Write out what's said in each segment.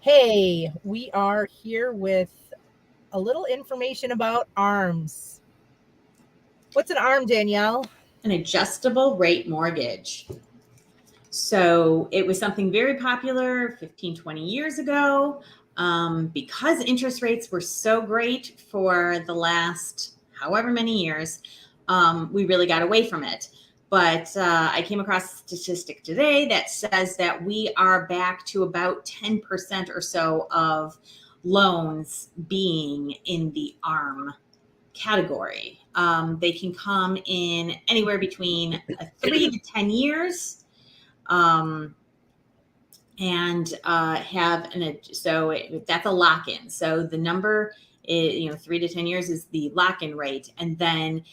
Hey, we are here with a little information about ARMs. What's an ARM, Danielle? An adjustable rate mortgage. So it was something very popular 15, 20 years ago. Because interest rates were so great for the last however many years, we really got away from it. But I came across a statistic today that says that we are back to about 10% or so of loans being in the ARM category. They can come in anywhere between 3 to 10 years, um, and that's a lock-in. So the number is 3 to 10 years is the lock-in rate, and then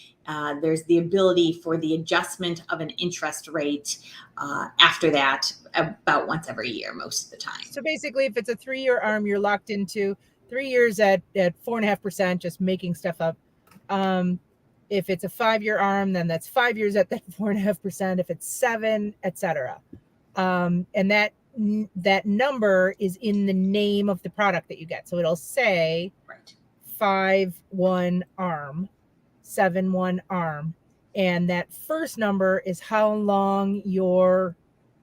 there's the ability for the adjustment of an interest rate after that, about once every year, most of the time. So basically, if it's a 3-year ARM, you're locked into 3 years at 4.5%, just making stuff up. If it's a 5-year ARM, then that's 5 years at that 4.5%. If it's 7, etc. And that number is in the name of the product that you get. So it'll say 5-1 ARM, 7-1 ARM. And that first number is how long your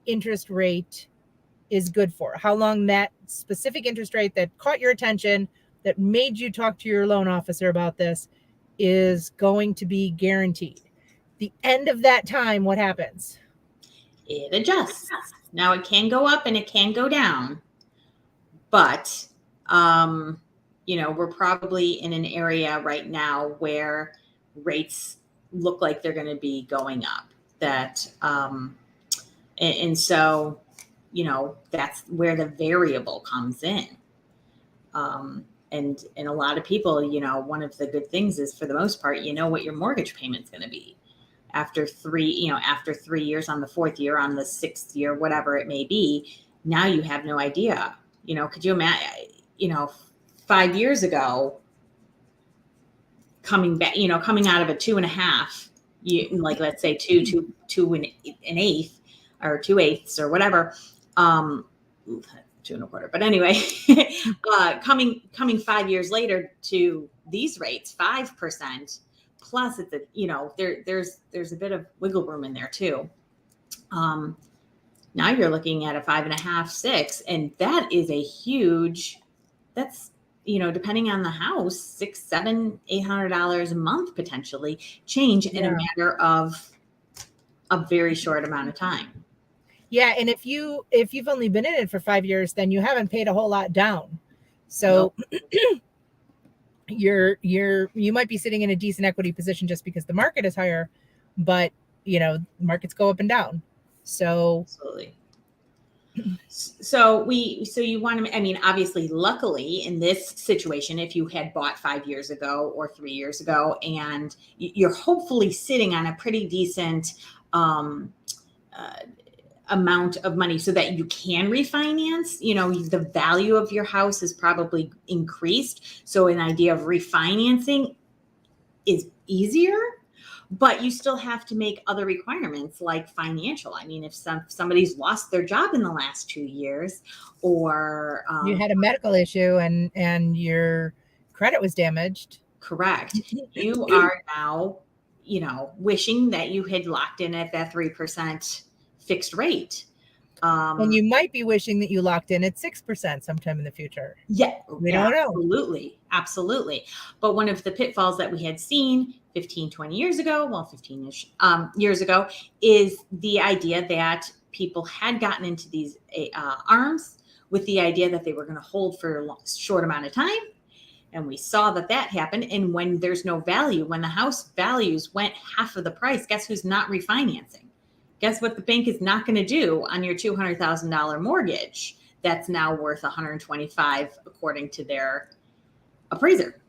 interest rate is good for, how long that specific interest rate that caught your attention, that made you talk to your loan officer about this, is going to be guaranteed. The end of that time, what happens? It adjusts. Now it can go up and it can go down, but we're probably in an area right now where rates look like they're going to be going up. And so that's where the variable comes in. And a lot of people, one of the good things is, for the most part, what your mortgage payment's going to be after 3 years, on the 4th year, on the 6th year, whatever it may be. Now you have no idea. Could you imagine, 5 years ago, coming out of a 2.5, like, let's say two and an eighth, or 2/8 or whatever, 2.25. But anyway, coming 5 years later to these rates, 5%, plus it's there's a bit of wiggle room in there too. Now you're looking at a 5.5, 6, and that is a huge. That's depending on the house, $600, $700, $800 a month potentially change in a matter of a very short amount of time. Yeah, and if you've only been in it for 5 years, then you haven't paid a whole lot down. So nope. You might be sitting in a decent equity position just because the market is higher, but markets go up and down. So absolutely. So you want to, obviously, luckily in this situation, if you had bought 5 years ago or 3 years ago, and you're hopefully sitting on a pretty decent amount of money so that you can refinance, the value of your house is probably increased. So an idea of refinancing is easier, but you still have to make other requirements like financial. If somebody's lost their job in the last 2 years, or you had a medical issue and your credit was damaged. Correct. You are now, wishing that you had locked in at that 3% fixed rate. And you might be wishing that you locked in at 6% sometime in the future. Yeah, we don't know. Absolutely. But one of the pitfalls that we had seen 15, 20 years ago, 15-ish years ago, is the idea that people had gotten into these ARMs with the idea that they were going to hold for a short amount of time. And we saw that happened. And when there's no value, when the house values went half of the price, guess who's not refinancing? Guess what the bank is not going to do on your $200,000 mortgage that's now worth $125,000 according to their appraiser?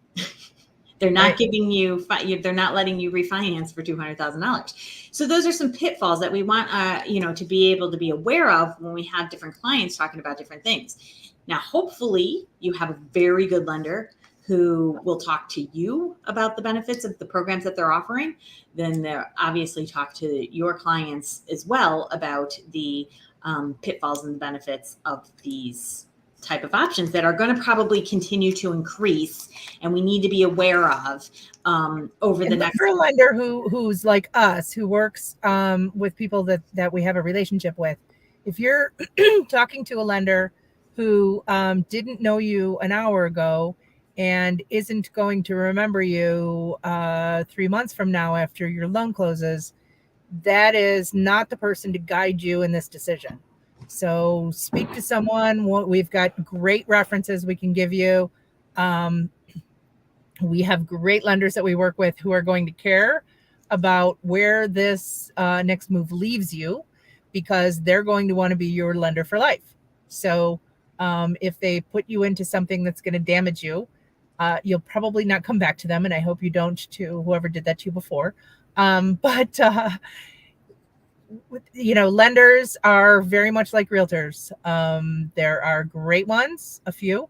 They're not giving you, they're not letting you refinance for $200,000. So those are some pitfalls that we want, to be able to be aware of when we have different clients talking about different things. Now, hopefully you have a very good lender who will talk to you about the benefits of the programs that they're offering. Then they'll obviously talk to your clients as well about the pitfalls and the benefits of these type of options that are going to probably continue to increase, and we need to be aware of over the next. For a lender who's like us, who works with people that we have a relationship with, if you're talking to a lender who didn't know you an hour ago and isn't going to remember you 3 months from now after your loan closes, that is not the person to guide you in this decision. So speak to someone. We've got great references we can give you. We have great lenders that we work with who are going to care about where this next move leaves you, because they're going to want to be your lender for life. So if they put you into something that's going to damage you, you'll probably not come back to them. And I hope you don't, to whoever did that to you before. But lenders are very much like realtors. There are great ones, a few,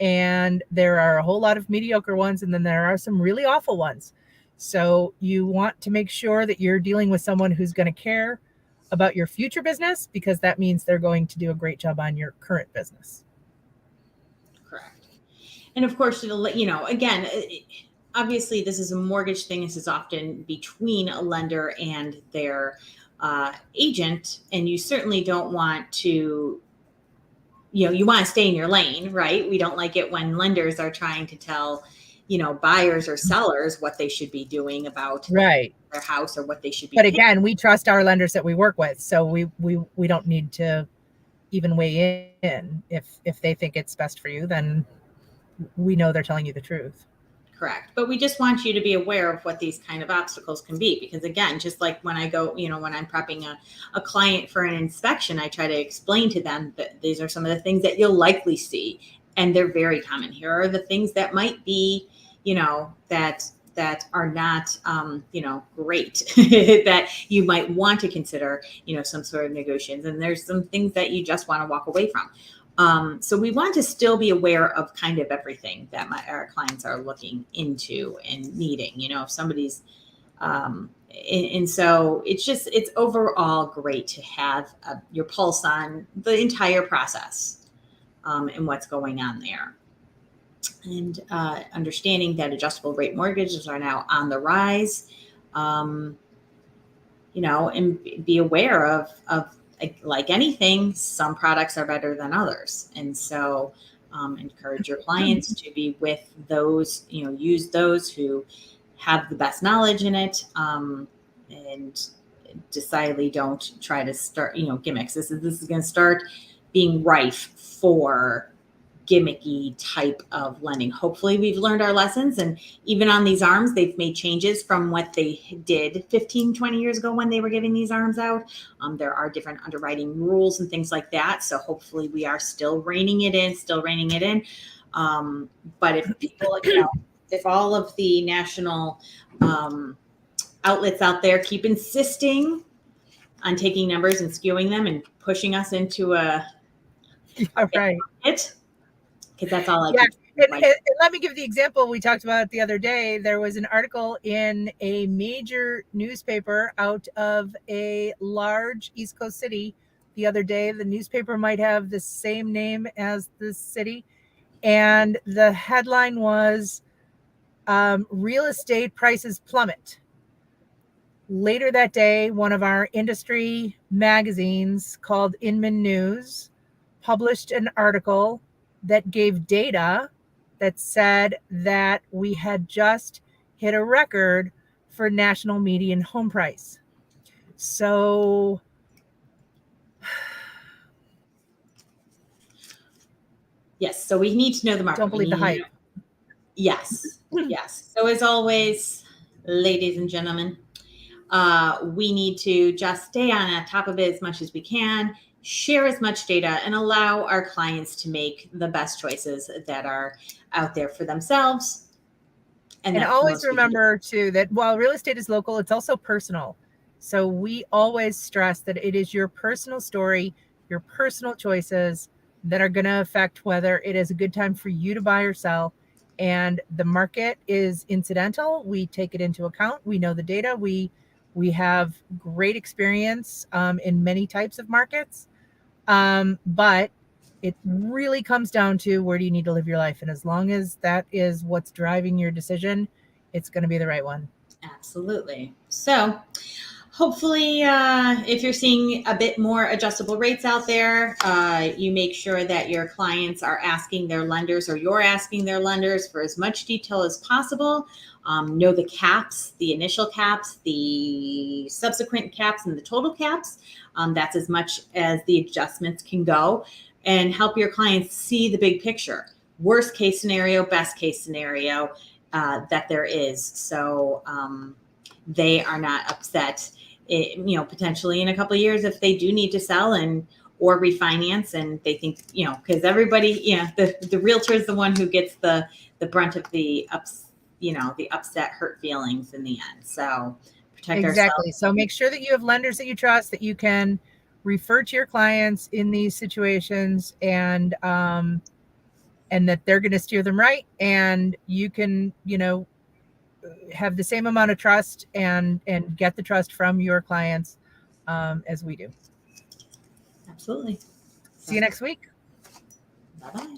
and there are a whole lot of mediocre ones, and then there are some really awful ones. So you want to make sure that you're dealing with someone who's going to care about your future business, because that means they're going to do a great job on your current business. Correct. And of course, again, obviously this is a mortgage thing. This is often between a lender and their agent, and you certainly don't want to, you want to stay in your lane, right? We don't like it when lenders are trying to tell, buyers or sellers what they should be doing about right their house, or what they should be. But again, we trust our lenders that we work with, so we don't need to even weigh in. If they think it's best for you, then we know they're telling you the truth. Correct. But we just want you to be aware of what these kind of obstacles can be, because again, just like when I go, when I'm prepping a client for an inspection, I try to explain to them that these are some of the things that you'll likely see, and they're very common. Here are the things that might be, that are not, great, that you might want to consider, some sort of negotiations. And there's some things that you just want to walk away from. So we want to still be aware of kind of everything that our clients are looking into and needing, if somebody's, and so it's overall great to have your pulse on the entire process and what's going on there. And understanding that adjustable rate mortgages are now on the rise, and be aware of, like anything, some products are better than others. And so encourage your clients to be with those, use those who have the best knowledge in it, and decidedly don't try to start, gimmicks. This is going to start being rife for gimmicky type of lending. Hopefully we've learned our lessons, and even on these ARMs, they've made changes from what they did 15, 20 years ago when they were giving these ARMs out. There are different underwriting rules and things like that. So hopefully we are still reining it in. But if people, if all of the national outlets out there keep insisting on taking numbers and skewing them and pushing us into a right. Because that's all I do. And let me give the example we talked about the other day. There was an article in a major newspaper out of a large East Coast city the other day. The newspaper might have the same name as the city. And the headline was, real estate prices plummet. Later that day, one of our industry magazines called Inman News published an article that gave data that said that we had just hit a record for national median home price. So yes, so we need to know the market. Don't believe the hype. Yes. So as always, ladies and gentlemen, we need to just stay on top of it as much as we can, share as much data, and allow our clients to make the best choices that are out there for themselves. And always remember too that while real estate is local, it's also personal. So we always stress that it is your personal story, your personal choices that are going to affect whether it is a good time for you to buy or sell. And the market is incidental. We take it into account. We know the data. We have great experience in many types of markets. But it really comes down to where do you need to live your life. And as long as that is what's driving your decision, it's going to be the right one. Absolutely. So hopefully, if you're seeing a bit more adjustable rates out there, you make sure that your clients are asking their lenders, or you're asking their lenders for as much detail as possible. Know the caps, the initial caps, the subsequent caps, and the total caps. That's as much as the adjustments can go, and help your clients see the big picture. Worst case scenario, best case scenario that there is. So they are not upset, potentially in a couple of years if they do need to sell or refinance, and they think, because everybody, the realtor is the one who gets the brunt of the upset, hurt feelings in the end. So protect Exactly. ourselves. So make sure that you have lenders that you trust, that you can refer to your clients in these situations, and that they're going to steer them right, and you can, have the same amount of trust and get the trust from your clients as we do. Absolutely. See you next week. Bye-bye.